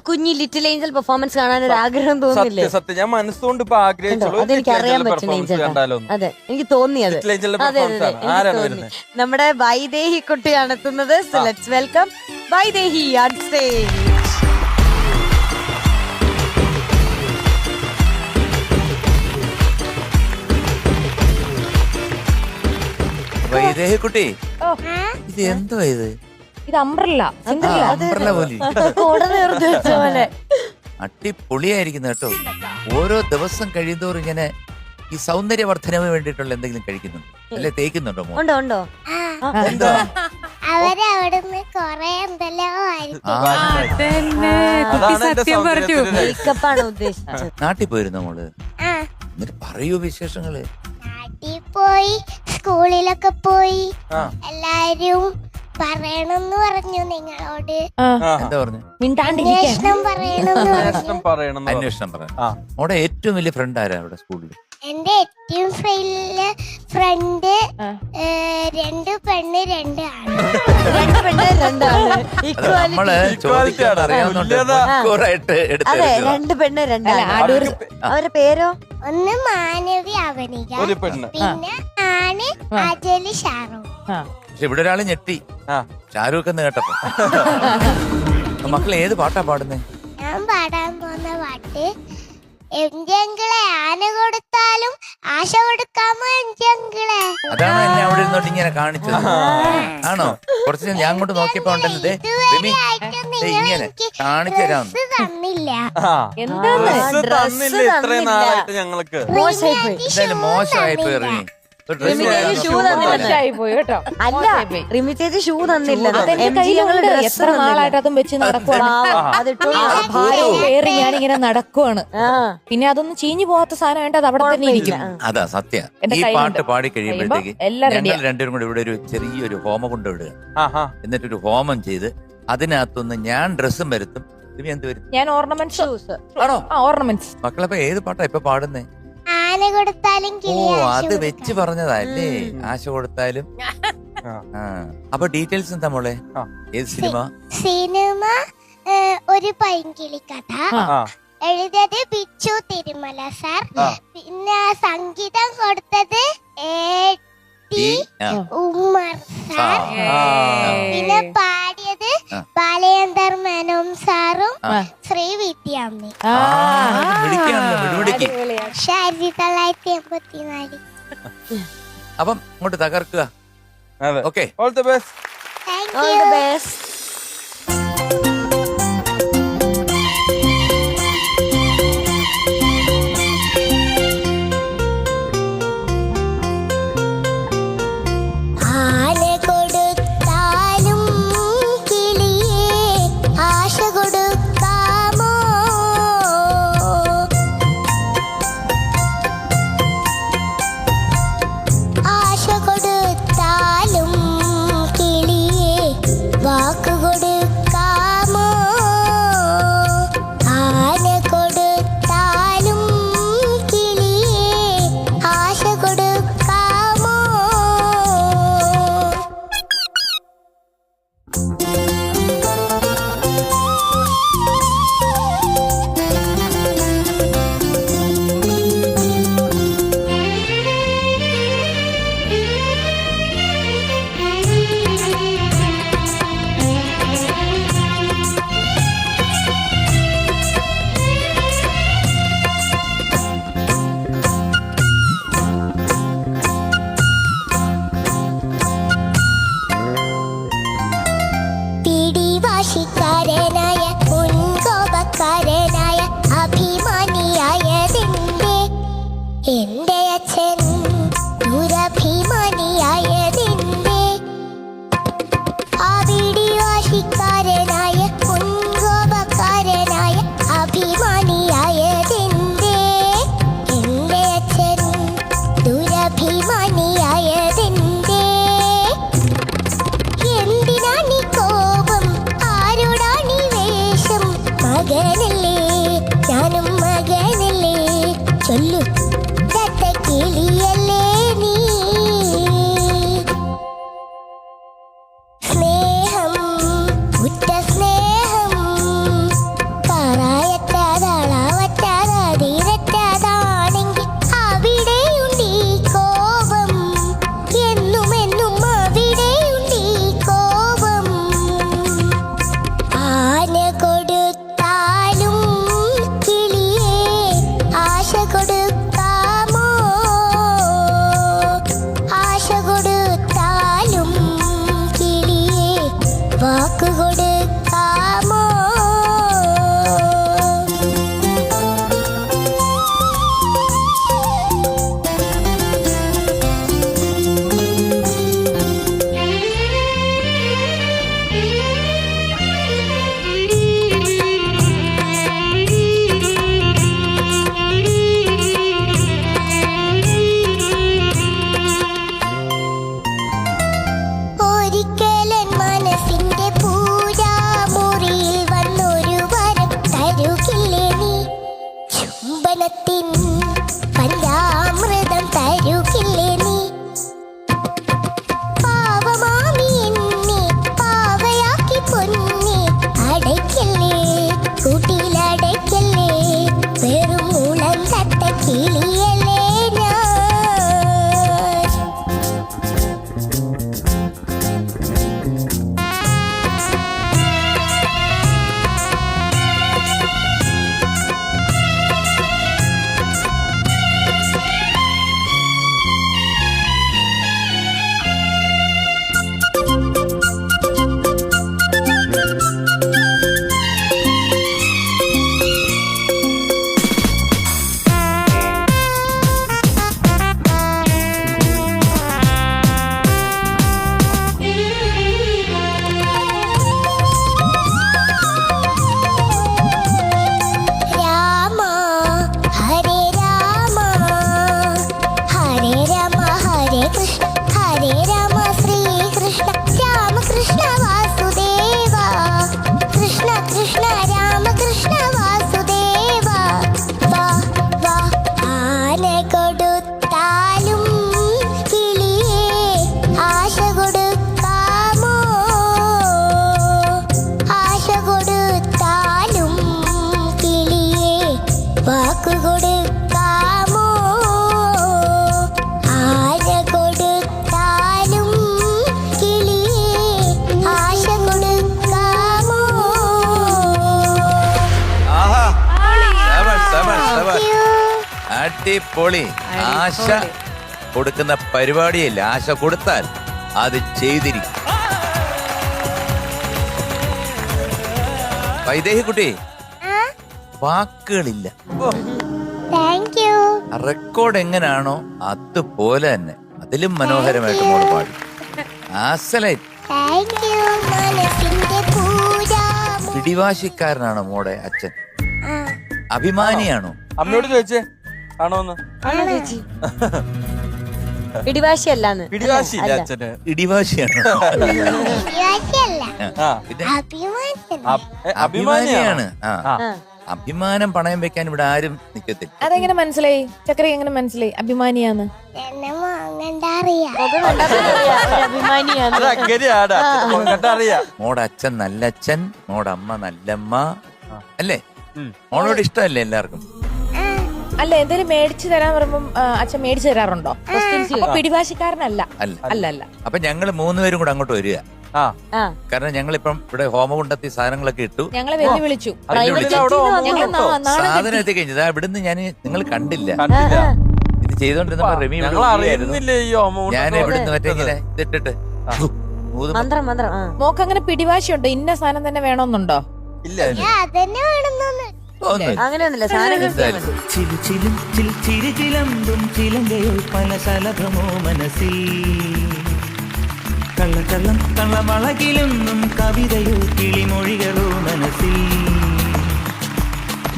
കുഞ്ഞി little Angel performance കാണാൻ ഒരു ആഗ്രഹം തോന്നില്ലേ? സത്യം ഞാൻ മനസ്സുകൊണ്ട് ഇപ്പൊ ആഗ്രഹിച്ചുള്ളൂ. അതെനിക്ക് അറിയാൻ പറ്റും. അതെ, എനിക്ക് തോന്നിയത്. അതെ, നമ്മുടെ വൈദേഹി കുട്ടിയാണ് എത്തുന്നത്. Let's welcome Vaidehi on stage. Vaidehi കുട്ടി, ഇത് എന്തോ ഇത് അംബ്രല്ല പോലെ അടിപൊളിയായിരിക്കുന്നു കേട്ടോ. ഓരോ ദിവസം കഴിയുന്നോറും ഇങ്ങനെ ഈ സൗന്ദര്യവർദ്ധനവ് വേണ്ടിയിട്ടുള്ള എന്തെങ്കിലും കഴിക്കുന്നുണ്ടോ അല്ലെ തേക്കുന്നുണ്ടോ? ഉണ്ടോ എന്താ അവരവിടുന്ന് കൊറേ എന്തെല്ലോ സത്യം പറഞ്ഞു. മേക്കപ്പാണ് ഉദ്ദേശിച്ചത്. നാട്ടിൽ പോയിരുന്നോ മോള്? എന്നിട്ട് പറയൂ വിശേഷങ്ങള്. നാട്ടിൽ പോയി, സ്കൂളിലൊക്കെ പോയി. എല്ലാരും പറയണമെന്ന് പറഞ്ഞു നിങ്ങളോട്. എന്താ പറഞ്ഞു? അന്വേഷണം പറയണമെന്ന് അന്വേഷണം പറയാം. അവിടെ ഏറ്റവും വലിയ ഫ്രണ്ട് ആരാ അവിടെ സ്കൂളിൽ? എന്റെ ഏറ്റവും വലിയ ഫ്രണ്ട് 2 പെണ്ണ് 2 ആണ്. നമ്മള് ചോദിക്കാൻ അറിയാവുന്നുണ്ട്. അതെ, 2 പെണ്ണ് 2 ആണ്. അവരുടെ പേരോ? ഒന്ന് മാനവി അവനിക, പിന്നെ ആണ് അജലി ഷാറൂഖ്. പക്ഷെ ഇവിടെ ഒരാള് ഞെട്ടി, ഷാരൂഖ് എന്ന് കേട്ടപ്പോ. മക്കളെ ഏത് പാട്ടാ പാടുന്നേ? ഞാൻ പാടാൻ പോകുന്ന പാട്ട് എഞ്ചങ്കിളെ ആന കൊടുത്താലും ആശ കൊടുക്കാമോ എഞ്ചങ്കിളെ. അതാണോ എന്നെ അവിടെ ഇരുന്നോട്ട് ഇങ്ങനെ കാണിച്ചത്? ആണോ? കുറച്ച് ഞാൻ അങ്ങോട്ട് നോക്കിയപ്പോ ഉണ്ടല്ലോ ഇങ്ങനെ കാണിച്ചു തരാം. തന്നില്ല. ഇത്രയും നാളായിട്ട് ഞങ്ങൾക്ക് എന്തായാലും മോശമായി പോയി. അല്ല, റിമി ചേച്ചി ഷൂ തന്നില്ല. എത്ര നാളായിട്ട് അതും വെച്ച് നടക്കുവാണ്. ഞാനിങ്ങനെ നടക്കുവാണ്. പിന്നെ അതൊന്നും ചീഞ്ഞു പോവാത്ത സാധനം വേണ്ട, അത് അവിടെ തന്നെ ഇരിക്കും. അതാ സത്യം. ഈ പാട്ട് പാടി കഴിയുമ്പോഴത്തേക്ക് ഞങ്ങൾ രണ്ടുപേരും കൂടി ഇവിടെ ഒരു ചെറിയൊരു ഹോമം കൊണ്ടുവിടുക. എന്നിട്ടൊരു ഹോമം ചെയ്ത് അതിനകത്തൊന്ന് ഞാൻ ഡ്രസ്സും വരുത്തും. എന്ത് വരും? ഞാൻ ഓർണമെന്റ്സ്. ആണോ? ഓർണമെന്റ്സ്. മക്കളപ്പോ ഏത് പാട്ടാ ഇപ്പൊ പാടുന്നേ? ആന കൊടുത്താലും അത് വെച്ച് പറഞ്ഞതല്ലേ, ആശ കൊടുത്താലും. അപ്പൊ ഡീറ്റെയിൽസ് എന്താ മോളെ? ഏത് സിനിമ? സിനിമ ഒരു പൈങ്കിളി കഥ. എഴുതിയത് ബിച്ചു തിരുമല സാർ. പിന്നെ സംഗീതം കൊടുത്തത് ഉമ്മർ സാർ. പിന്നെ പാടിയത് ബാലചന്ദർ മേനോൻ സാറും ശ്രീവിദ്യാമ്മി. 1984. അപ്പം ഇങ്ങോട്ട് തകർക്കുക. Okay, all the best. All the best. പരീക്ഷണത്തിൻ പഞ്ചാമൃതം തരുകില്ലേ നീ പാവമാമി എന്നെ പാവയാക്കി പൊന്നെ അടയ്ക്കല്ലേ കൂട്ടിലടയ്ക്കല്ലേ വെറും മുളം തട്ട കിളിയല്ലേ ഞാൻ അടിപൊളി. ആശ കൊടുക്കുന്ന പരിപാടിയില്ല, ആശ കൊടുത്താൽ അത് ചെയ്തിരിക്കും. വൈദേഹി കുട്ടി, വാക്കുകളില്ല. റെക്കോർഡ് എങ്ങനാണോ അതുപോലെ തന്നെ അതിലും മനോഹരമായിട്ട് മോള് പാടി. പിടിവാശിക്കാരനാണോ മോടെ അച്ഛൻ? അഭിമാനിയാണോ? അമ്മയോട് ചോദിച്ചേ ആണോന്ന്. ചേച്ചി പിടിവാശിയല്ലാന്ന്. പിടിവാശിയില്ല അച്ഛന്. ഇടിവാശിയാണോ? അഭിമാനിയാണ്. അഭിമാനം പണയം വെക്കാൻ ഇവിടെ ആരും നിക്കത്തില്ല. അതെങ്ങനെ മനസ്സിലായി ചക്കര? എങ്ങനെ മനസ്സിലായി അഭിമാനിയാന്ന്? മോടെ അച്ഛൻ നല്ല അച്ഛൻ, മോടെ അമ്മ നല്ലമ്മ അല്ലേ? മോളോട് ഇഷ്ടമല്ലേ എല്ലാവർക്കും? അല്ല, എന്തെങ്കിലും മേടിച്ചു തരാൻ പറയുമ്പോ അച്ഛൻ മേടിച്ചു തരാറുണ്ടോ? പിടിവാശിക്കാരനല്ല. അല്ല. അപ്പൊ ഞങ്ങള് 3 പേരും കൂടെ അങ്ങോട്ട് വരിക. കാരണം ഞങ്ങളിപ്പം ഇവിടെ ഹോമകുണ്ടത്തി സാധനങ്ങളൊക്കെ ഇട്ടു. ഞങ്ങളെ വെല്ലുവിളിച്ചു. സാധനം എത്തിക്കഴിഞ്ഞത് ഇവിടുന്ന് ഞാൻ നിങ്ങൾ കണ്ടില്ല. ഇത് ചെയ്തോണ്ടിരുന്നപ്പോ റെമി ഞാൻ ഇവിടുന്ന് മറ്റേ ഇങ്ങനെ ഇതിട്ടിട്ട് മോക്ക് അങ്ങനെ പിടിവാശിയുണ്ടോ? ഇന്ന സാധനം തന്നെ വേണമെന്നുണ്ടോ? ഇല്ല. അങ്ങനെയൊന്നുമില്ല. കള്ളക്കള്ളം കള്ളമളകിലൊന്നും കവിതയോ കിളിമൊഴികളോ മനസ്സിൽ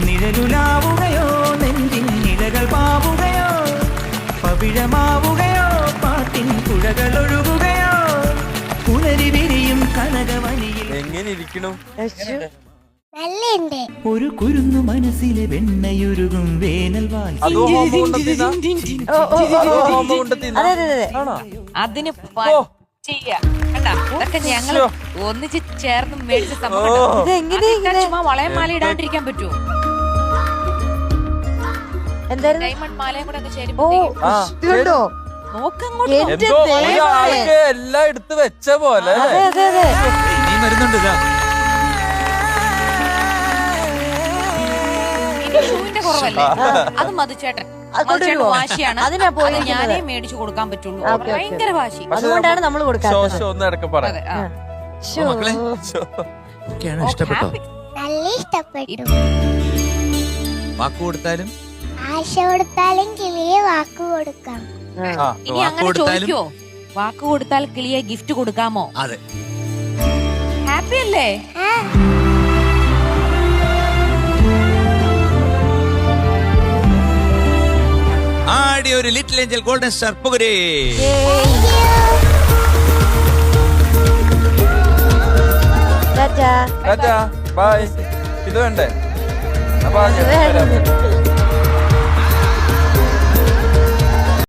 നിഴലുലാവുകയോ നെഞ്ചിൻ നിഴകൾ പാവുകയോ പവിഴമാവുകയോ പാട്ടിൻ പുഴകൾ ഒഴുകുകയോ പുലരി വിരിയും കനകവനിയിൽ എങ്ങനെ ഇരിക്കണു? ഒരു കുരുന്നു മനസ്സിലെ വെണ്ണയുരുകും വേനൽ വാൽ. അതിന് അതൊക്കെ ഞങ്ങള് ഒന്നിച്ച് ചേർന്ന് മേടിച്ച സംഭവം. ചുമ്മാ വളയം മാല ഇടാണ്ടിരിക്കാൻ പറ്റുമോ? ഡയമണ്ട് മാലയും കൂടെ ഒക്കെ ചേരുമ്പോ എല്ലാം എടുത്ത് വെച്ച പോലെ വരുന്നുണ്ട്. ഷൂവിന്റെ കുറവല്ലേ? അത് മധുചേട്ടൻ വാശിയാണ്. ഞാനേ മേടിച്ചു കൊടുക്കാൻ പറ്റുള്ളൂ. ഭയങ്കര വാശി. അതുകൊണ്ടാണ് നമ്മൾ ഇഷ്ടപ്പെട്ടോ? നല്ല ഇഷ്ടപ്പെട്ടു. വാക്ക് കൊടുത്താലും ആശ കൊടുത്താലും കിളിയെ വാക്ക് കൊടുക്കാം. ഇനി അങ്ങനെ ചോദിക്കോ? വാക്ക് കൊടുത്താൽ കിളിയെ ഗിഫ്റ്റ് കൊടുക്കാമോ? അതെ. ഹാപ്പി അല്ലേ? ആടി ഒരു ലിറ്റിൽ ഏഞ്ചൽ ഗോൾഡൻ സ്റ്റാർ പുകരേ. ബൈ. ഇത് വേണ്ടേ? അപ്പൊ